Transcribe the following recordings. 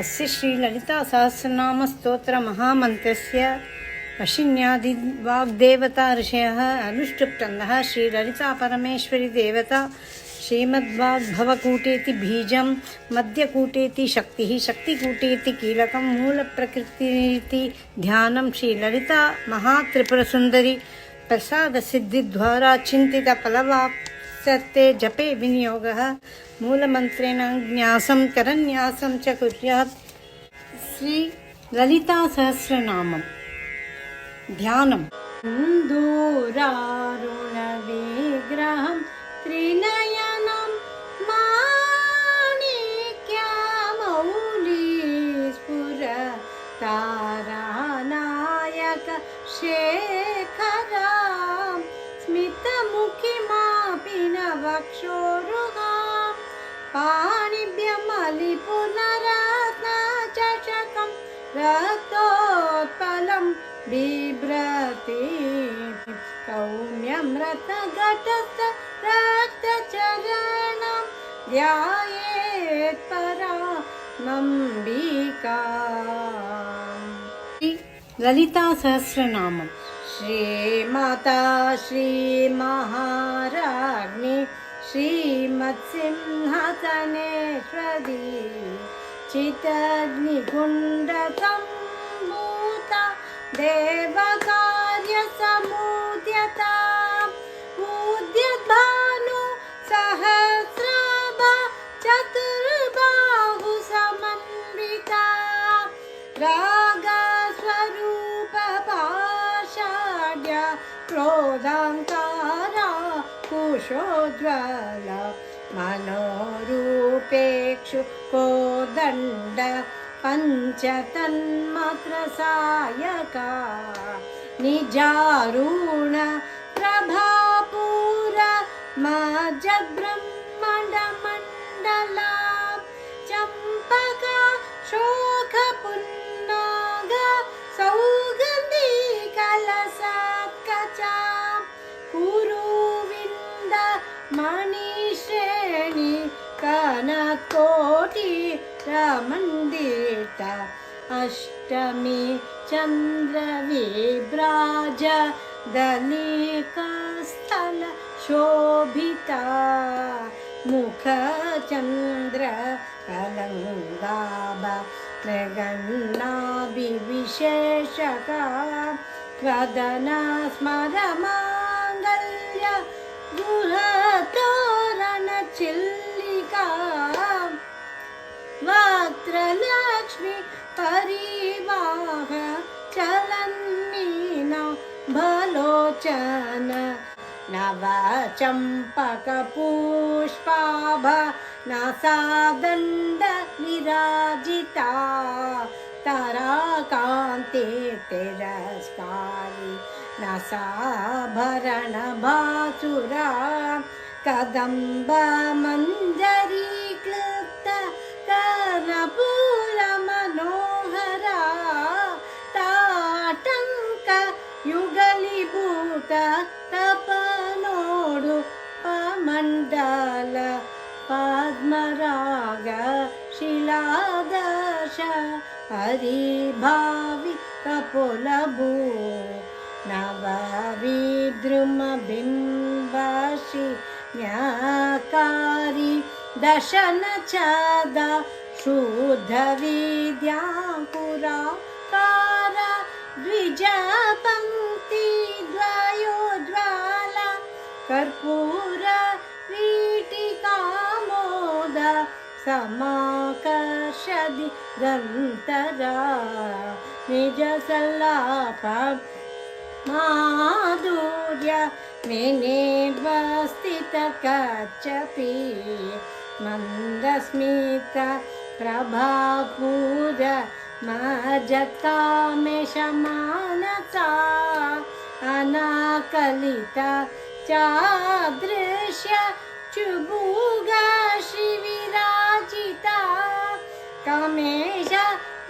अस्य श्रीललितासहस्रनामस्तोत्रमहामन्त्रस्य वशिन्यादिवाग्देवता ऋषयः अनुष्टुप्तन्दः श्रीललितापरमेश्वरी देवता श्रीमद्वाग्भवकूटेति बीजं मध्यकूटेति शक्तिः शक्तिकूटेति कीलकं मूलप्रकृतिरिति ध्यानं श्रीललिता महात्रिपुरसुन्दरी प्रसादसिद्धिद्वारा चिन्तितफलवाप्स्यते जपे विनियोगः मूलमन्त्रेण न्यासं करन्यासं च कुर्यात्। श्री ललिता सहस्रनामं ध्यानं दूरारुणविग्रहं त्रिनयनं माणिक्यमौलीस्फुरतारानायक शेखरां स्मितमुखिमापि नवक्षोरुहां पाणिभ्यमलिपुनरत्नचषकं रक्तोत्पलं बिभ्रति सौम्यं रत्नघटस्थ रक्तचरणं ध्यायेत् परामम्बिकाम्। ललिता सहस्रनामं श्रीमाता श्रीमहाराज्ञी श्रीमत्सिंहासनेश्वरी चितग्निकुण्डसम्भूता देवकार्यसमुद्यता उद्यद्भानु सहस्राभा चतुर्बाहु समन्विता रागस्वरूपपाषाढ्य क्रोधाङ्कारा कुशोज्ज्वल मनोरूपेक्षु कोदण्ड पञ्चतन्मात्रसायका निजारूढ प्रभापूर मज्जद्ब्रह्माण्डमण्डला चम्पका शोकपुन्नाग सौगन्धी कलशत्कचा कुरुविन्द मणिश्रेणी कनकोटि रमण्डित अष्टमी चन्द्रविभ्राज दलिकस्थल शोभिता मुखचन्द्र कलङ्गाभ मृगन्नाभिविशेषका वदना स्मरमाङ्गल्य गृहतोरणचिल्लिका वक्त्रलक्ष्मी परिवाह चलन्मीना भलोचन नवचम्पकपुष्पाभ नासादण्ड विराजिता ताराकान्ते तिरस्कारी नासाभरण भासुरा कदम्ब मञ्जरी क्लृप्त कर्पूर मनोहरा ताटङ्क युगलीभूत तपनोडु पमण्डल पद्मराग शिलादश हरिभावि कपोलभू नवविद्रुमबिम्बशि न्याकारी दशनचदा शुद्धविद्याङ्कुराकार द्विजपङ्क्ति द्वयोज्ज्वाला कर्पूर वीटिकामोद समाकर्षदि गन्तरा निजसल्लाप माधुर्य मेनेर्वस्थितकच्छपि मन्दस्मित प्रभापूर मज्जत्कामेशमानसा अनाकलिता चादृश्य चुबुगा श्रीविराजिता कामेश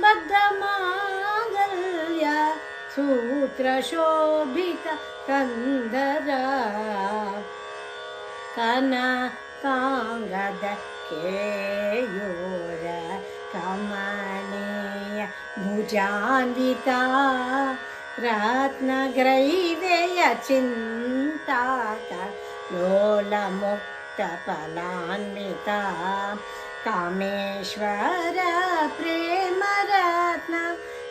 बद्धमाङ्गल्य सूत्रशोभित कंदरा कनकाङ्गद केयूर कमनीय भुजान्विता रत्नग्रैवेय चिन्ताका लोलमुक्तफलान्विता कामेश्वर प्रेमरत्न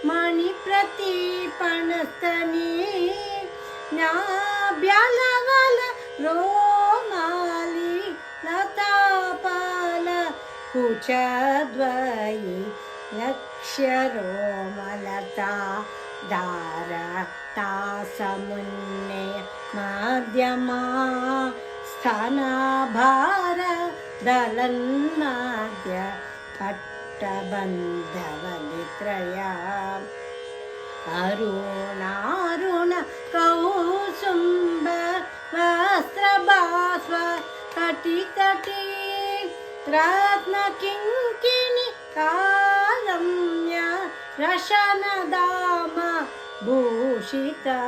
मणिप्रतीपणस्तनी नाभ्यालवल रोमाली लतापाल कुचद्वयी लक्ष्यरोमलता दार तासमुन्ने मध्यमा स्थानाभार दलन्मध्य पट्टबन्धवलित्रया अरुणारुण कौसुम्ब वस्त्रभास्व कटिकटी रत्नकिङ्किणी कालम्य रशनदाम பூஷிதா.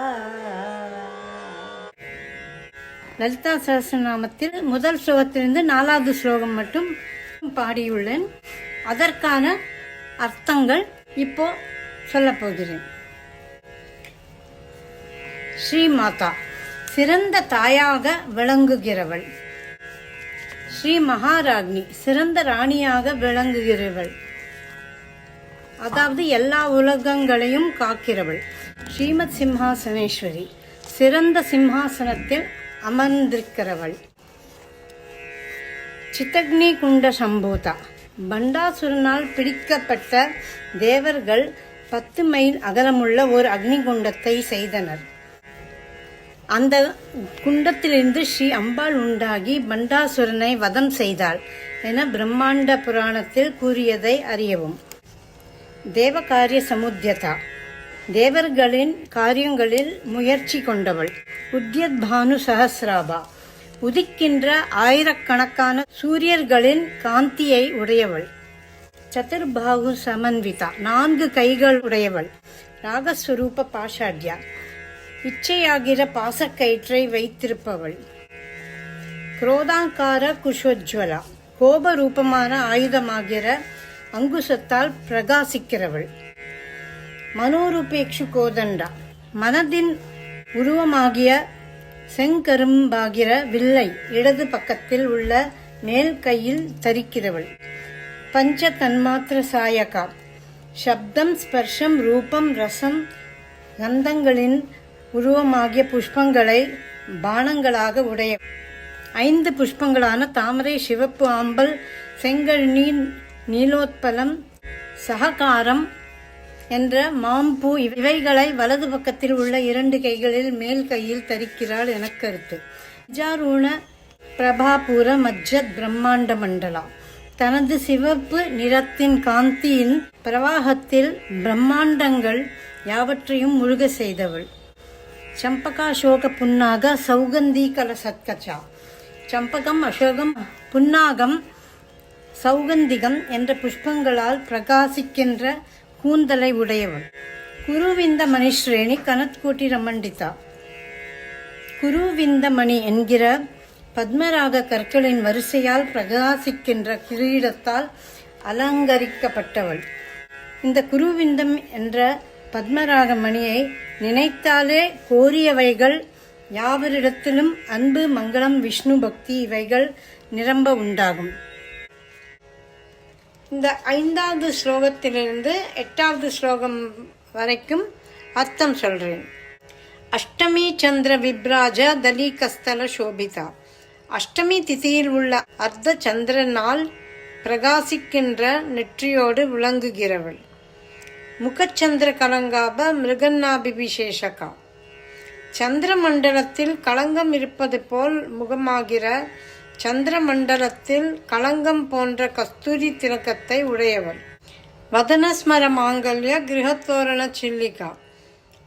லலிதா சஹஸ்ரநாமத்தில் முதல் ஸ்லோகத்திலிருந்து 4வது ஸ்லோகம் மட்டும் பாடியுள்ளேன். அதற்கான அர்த்தங்கள் இப்போ சொல்ல போகிறேன். ஸ்ரீமாதா சிறந்த தாயாக விளங்குகிறவள். ஸ்ரீ மகாராஜ்னி சிறந்த ராணியாக விளங்குகிறவள், அதாவது எல்லா உலகங்களையும் காக்கிறவள். ஸ்ரீமத் சிம்ஹாசனேஸ்வரி சிறந்த சிம்ஹாசனத்தில் அமர்ந்திருக்கிறவள். சித்தக்னி குண்ட சம்பூதா பண்டாசுரனால் பிடிக்கப்பட்ட தேவர்கள் 10 மைல் அகலமுள்ள ஒரு அக்னி குண்டத்தை செய்தனர். அந்த குண்டத்திலிருந்து ஸ்ரீ அம்பாள் உண்டாகி பண்டாசுரனை வதம் செய்தாள் என பிரம்மாண்ட புராணத்தில் கூறியதை அறியவும். தேவகாரிய சமுத்தியதா தேவர்களின் காரியங்களில் முயற்சி கொண்டவள். உத்யத் பானு சஹஸ்ராபா உதிக்கின்ற ஆயிரக்கணக்கான சூரியர்களின் காந்தியை உடையவள். சதுர்பாகு சமன்விதா 4 கைகள் உடையவள். ராகஸ்வரூப பாஷாட்யா இச்சையாகிற பாசக்கயிற்றை வைத்திருப்பவள். குரோதாங்கார குஷோஜ்வலா கோபரூபமான ஆயுதமாகிற அங்குசத்தால் பிரகாசிக்கிறவள். மனோரூபேக்ஷு கோதண்டா மனதின் உருவமாகிய செங்கரும்பாகிற வில்லை இடது பக்கத்தில் உள்ள மேல் கையில் தரிக்கிறவள். பஞ்ச தன்மாத்திர சாயகா சப்தம் ஸ்பர்ஷம் ரூபம் ரசம் கந்தங்களின் உருவமாகிய புஷ்பங்களை பானங்களாக உடைய 5 புஷ்பங்களான தாமரை, சிவப்பு ஆம்பல், செங்கழனி, நீலோத்பலம், சககாரம் என்ற மாம்பூ இவைகளை வலது பக்கத்தில் உள்ள 2 கைகளில் மேல் கையில் தரிக்கிறாள் என கருத்து. நிஜாரூண பிரபாபூர மஜ்ஜத் பிரம்மாண்ட மண்டலா தனது சிவப்பு நிறத்தின் காந்தியின் பிரவாகத்தில் பிரம்மாண்டங்கள் யாவற்றையும் முழுக செய்தவள். சம்பகாசோக புன்னாக சௌகந்தி கலசத்கச்சா சம்பகம், அசோகம், புன்னாகம், சௌகந்திகம் என்ற புஷ்பங்களால் பிரகாசிக்கின்ற கூந்தலை உடையவள். குருவிந்த மணிஸ்ரேணி கனத்கோட்டி ரமண்டிதா குருவிந்தமணி என்கிற பத்மராக கற்களின் வரிசையால் பிரகாசிக்கின்ற கிரீடத்தால் அலங்கரிக்கப்பட்டவள். இந்த குருவிந்தம் என்ற பத்மராக மணியை நினைத்தாலே கோரியவைகள் யாவரிடத்திலும் அன்பு, மங்களம், விஷ்ணு பக்தி இவைகள் நிரம்ப உண்டாகும். இந்த 5வது ஸ்லோகத்திலிருந்து 8வது ஸ்லோகம் வரைக்கும் அர்த்தம் சொல்றேன். அஷ்டமி சந்திர விப்ராஜ தலிகஸ்தல சோபிதா அஷ்டமி திதியில் உள்ள அர்த்த சந்திரனால் பிரகாசிக்கின்ற நெற்றியோடு விளங்குகிறவள். முகச்சந்திர கலங்காப மிருகன்னாபிவிசேஷகா சந்திர மண்டலத்தில் களங்கம் இருப்பது போல் முகமாகிற சந்திர மண்டலத்தில் களங்கம் போன்ற கஸ்தூரி திலக்கத்தை உடையவள். வதனஸ்மர மாங்கல்ய கிரகத்தோரண சில்லிகா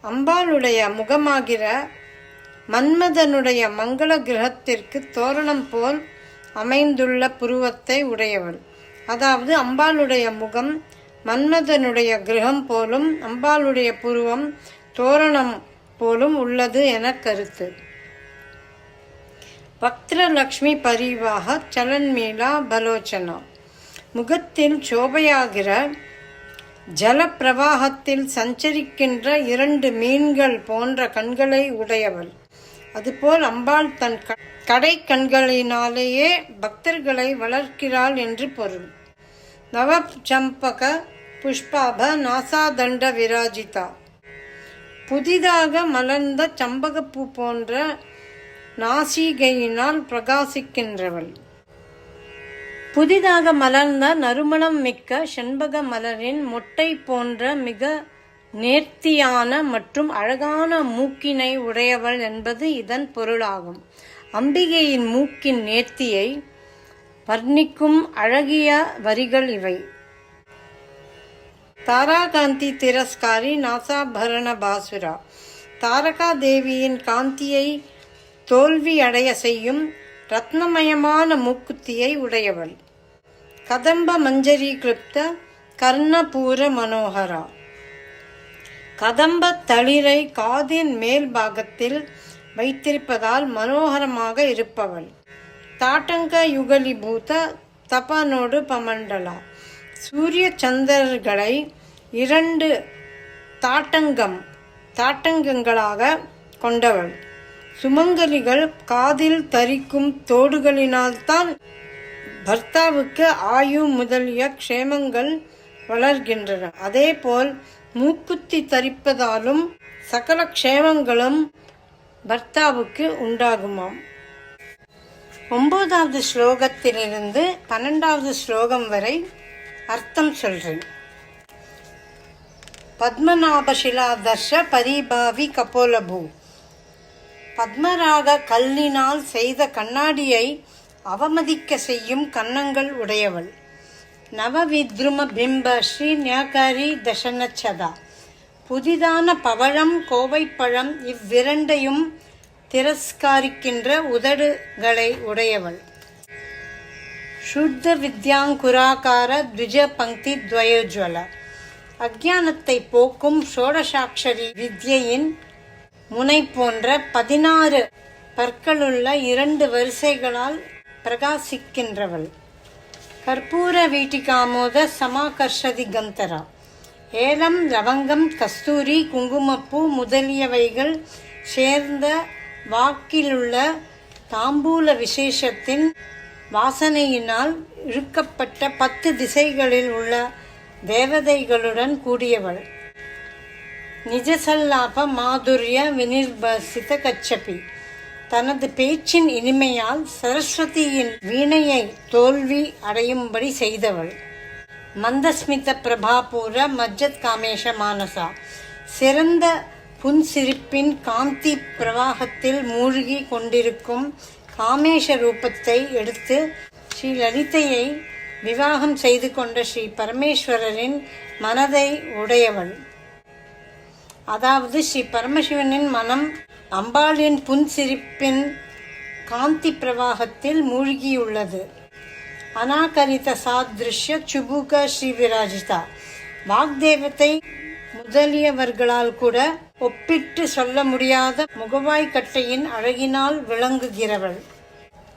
அம்பாளுடைய முகமாகிற மன்மதனுடைய மங்கள கிரகத்திற்கு தோரணம் போல் அமைந்துள்ள புருவத்தை உடையவள். அதாவது அம்பாளுடைய முகம் மன்மதனுடைய கிரகம் போலும் அம்பாளுடைய புருவம் தோரணம் போலும் உள்ளது என கருத்து. வக்திரலக்ஷ்மி பரிவாக சலன்மீலா பலோச்சனா முகத்தில் சோபையாகிற ஜல பிரவாகத்தில் சஞ்சரிக்கின்ற 2 மீன்கள் போன்ற கண்களை உடையவள். அதுபோல் அம்பாள் தன் கடை கண்களினாலேயே பக்தர்களை வளர்க்கிறாள் என்று பொருள். நவ சம்பக புஷ்பாப நாசாதண்ட விராஜிதா. புதிதாக மலர்ந்த சம்பகப்பூ போன்ற நாசிகையினால் பிரகாசிக்கின்றவள். புதிதாக மலர்ந்த நறுமணம் மிக்க செண்பக மலரின் மொட்டை போன்ற மிக நேர்த்தியான மற்றும் அழகான மூக்கினை உடையவள் என்பது இதன் பொருளாகும். அம்பிகையின் மூக்கின் நேர்த்தியை வர்ணிக்கும் அழகிய வரிகள் இவை. தாராகாந்தி திரஸ்காரி நாசாபரண பாசுரா. தாரகா தேவியின் காந்தியை தோல்வி அடைய செய்யும் ரத்னமயமான மூக்குத்தியை உடையவள். கதம்ப மஞ்சரி கிருப்த கர்ணபூர மனோகரா. கதம்ப தளிரை காதின் மேல் பாகத்தில் வைத்திருப்பதால் மனோகரமாக இருப்பவள். தாட்டங்க யுகலிபூத தபனோடு பமண்டலா. சூரிய சந்திரர்களை 2 தாட்டங்கங்களாக கொண்டவள். சுமங்கலிகள் காதில் தரிக்கும் தோடுகளினால்தான் பர்த்தாவுக்கு ஆயு முதலிய க்ஷேமங்கள் வளர்கின்றன. அதேபோல் மூக்குத்தி தரிப்பதாலும் சகல க்ஷேமங்களும் பர்த்தாவுக்கு உண்டாகுமாம். 9வது ஸ்லோகத்திலிருந்து 12வது ஸ்லோகம் வரை அர்த்தம் சொல்றேன். பத்மநாபசிலாதர்ஷ பரிபாவி கபோலபூ. பத்மராக கல்லினால் செய்த கண்ணாடியை அவமதிக்க செய்யும் கன்னங்கள் உடையவள். நவவித்ரும பிம்ப ஸ்ரீ ஞாகாரி தசனச்சதா. புதிதான பவழம் கோவைப்பழம் இவ்விரண்டையும் திரஸ்காரிக்கின்ற உதடுகளை உடையவள். சுத்த வித்யாங்குராகார த்விஜ பங்கி துவயோஜ்வல. அக்ஞானத்தை போக்கும் ஷோடசாட்சரி வித்யின் முனை போன்ற 16 பற்களுள்ள 2 வரிசைகளால் பிரகாசிக்கின்றவள். கற்பூர வீட்டிகாமோத சமாகர்ஷதி கந்தரா. ஏலம் லவங்கம் கஸ்தூரி குங்குமப்பூ முதலியவைகள் சேர்ந்த வாக்கிலுள்ள தாம்பூல விசேஷத்தின் வாசனையினால் இழுக்கப்பட்ட 10 திசைகளில் உள்ள தேவதைகளுடன் கூடியவள். நிஜசல்லாப மாதுரிய வினிர்பசித கச்சபி. தனது பேச்சின் இனிமையால் சரஸ்வதியின் வீணையை தோல்வி அடையும்படி செய்தவள். மந்தஸ்மித பிரபாபூர மஜ்ஜத் காமேஷ மானசா. சிறந்த புன்சிரிப்பின் காந்தி பிரவாகத்தில் மூழ்கி கொண்டிருக்கும் காமேஷ ரூபத்தை எடுத்து ஸ்ரீ லலிதையை விவாகம் செய்து கொண்ட ஸ்ரீ பரமேஸ்வரரின் மனதை உடையவள். அதாவது ஸ்ரீ பரமசிவனின் மனம் அம்பாளின் புன்சிரிப்பின் காந்தி பிரவாகத்தில் மூழ்கியுள்ளது. அநாகரித சாத்ருஷ்ய சுபுக ஸ்ரீ விராஜிதா. வாக்தேவத்தை முதலியவர்களால் கூட ஒப்பிட்டு சொல்ல முடியாத முகவாய்க்கட்டையின் அழகினால் விளங்குகிறவள்.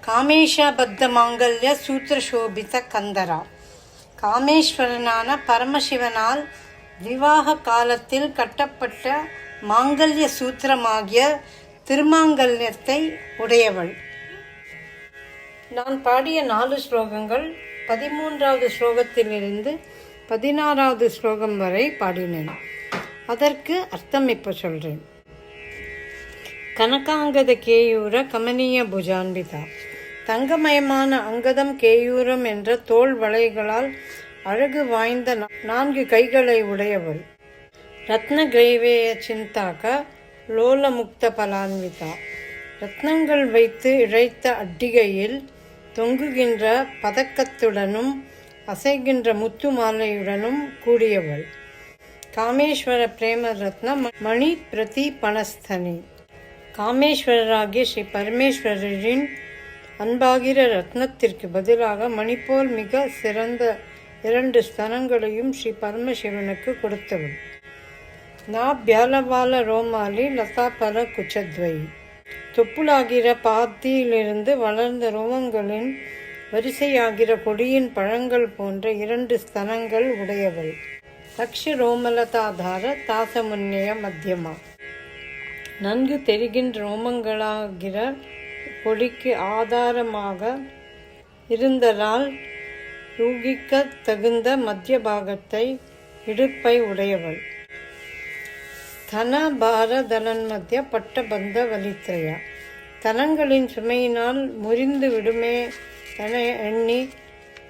காமேஷபத்த மாங்கல்ய சூத்திரசோபித கந்தரா. காமேஸ்வரனான பரமசிவனால் விவாக காலத்தில் கட்டப்பட்ட மாங்கல்ய சூத்திரமாகிய திருமாங்கல்யத்தை உடையவள். நான் பாடிய 4 ஸ்லோகங்கள் 13வது ஸ்லோகத்திலிருந்து 16வது ஸ்லோகம் வரை பாடினேன். அதற்கு அர்த்தம் இப்போ சொல்றேன். கனகாங்கத கேயூர கமனிய புஜான்பிதா. தங்கமயமான அங்கதம் கேயூரம் என்ற தோல் வளைகளால் அழகு வாய்ந்த 4 கைகளை உடையவள். ரத்ன கிரைவேய சிந்தாக்க லோல முக்த பலான்விதா. ரத்னங்கள் வைத்து இழைத்த அட்டிகையில் தொங்குகின்ற பதக்கத்துடனும் அசைகின்ற முத்து மாலையுடனும் கூடியவள். காமேஸ்வர பிரேம ரத்ன மணி பிரதி பணஸ்தனி. காமேஸ்வரராகிய ஸ்ரீ பரமேஸ்வரரின் அன்பாகிற ரத்னத்திற்கு பதிலாக மணிபோல் மிக சிறந்த 2 ஸ்தனங்களையும் ஸ்ரீ பரமசிவனுக்கு கொடுத்தவள். நாப்யாலவால ரோமாலி லதாபல குச்சத்வை. தொப்புளாகிற பாத்தியிலிருந்து வளர்ந்த ரோமங்களின் வரிசையாகிற கொடியின் பழங்கள் போன்ற 2 ஸ்தனங்கள் உடையவள். தக்ஷரோமலதாதார தாசமுன்னிய மத்தியமா. நன்கு தெரிகின்ற ரோமங்களாகிற கொடிக்கு ஆதாரமாக இருந்ததால் யூகிக்க தகுந்த மத்திய பாகத்தை இடுப்பை உடையவள். தனபாரதனன்மத்திய பட்டபந்த வலித்ரயா. தனங்களின் சுமையினால் முறிந்து விடுமே என எண்ணி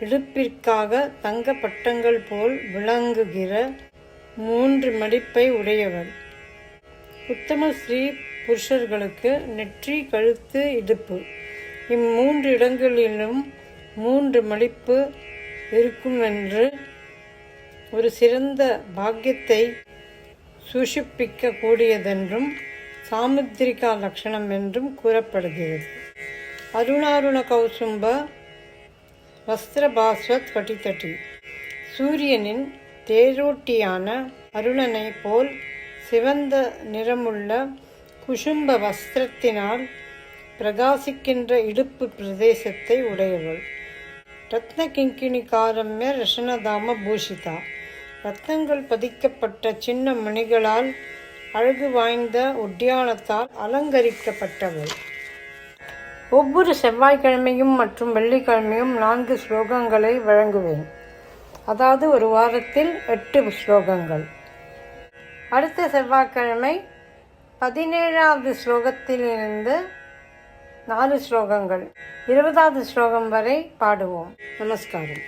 இடுப்பிற்காக தங்க பட்டங்கள் போல் விளங்குகிற 3 மடிப்பை உடையவள். உத்தம ஸ்ரீ புருஷர்களுக்கு நெற்றி, கழுத்து, இடுப்பு இம்3 இடங்களிலும் 3 மடிப்பு இருக்குமென்று ஒரு சிறந்த பாக்கியத்தை சூஷிப்பிக்க கூடியதென்றும் சாமுத்திரிகா லட்சணம் என்றும் கூறப்படுகிறது. அருணாருண கௌசும்ப வஸ்திரபாஸ்வத் கட்டித்தட்டி. சூரியனின் தேரோட்டியான அருணனை போல் சிவந்த நிறமுள்ள குசும்ப வஸ்திரத்தினால் பிரகாசிக்கின்ற இடுப்பு பிரதேசத்தை உடையவள். ரத்ன கிங்கிணிகாரம்ய ரஷனதாம பூஷிதா. ரத்னங்கள் பதிக்கப்பட்ட சின்ன மணிகளால் அழகு வாய்ந்த உத்தியானத்தால் அலங்கரிக்கப்பட்டவள். ஒவ்வொரு செவ்வாய்க்கிழமையும் மற்றும் வெள்ளிக்கிழமையும் 4 ஸ்லோகங்களை வழங்குவேன். அதாவது ஒரு வாரத்தில் 8 ஸ்லோகங்கள். அடுத்த செவ்வாய்க்கிழமை 17வது ஸ்லோகத்திலிருந்து 4 ஸ்லோகங்கள் 20வது ஸ்லோகம் வரை பாடுவோம். நமஸ்காரம்.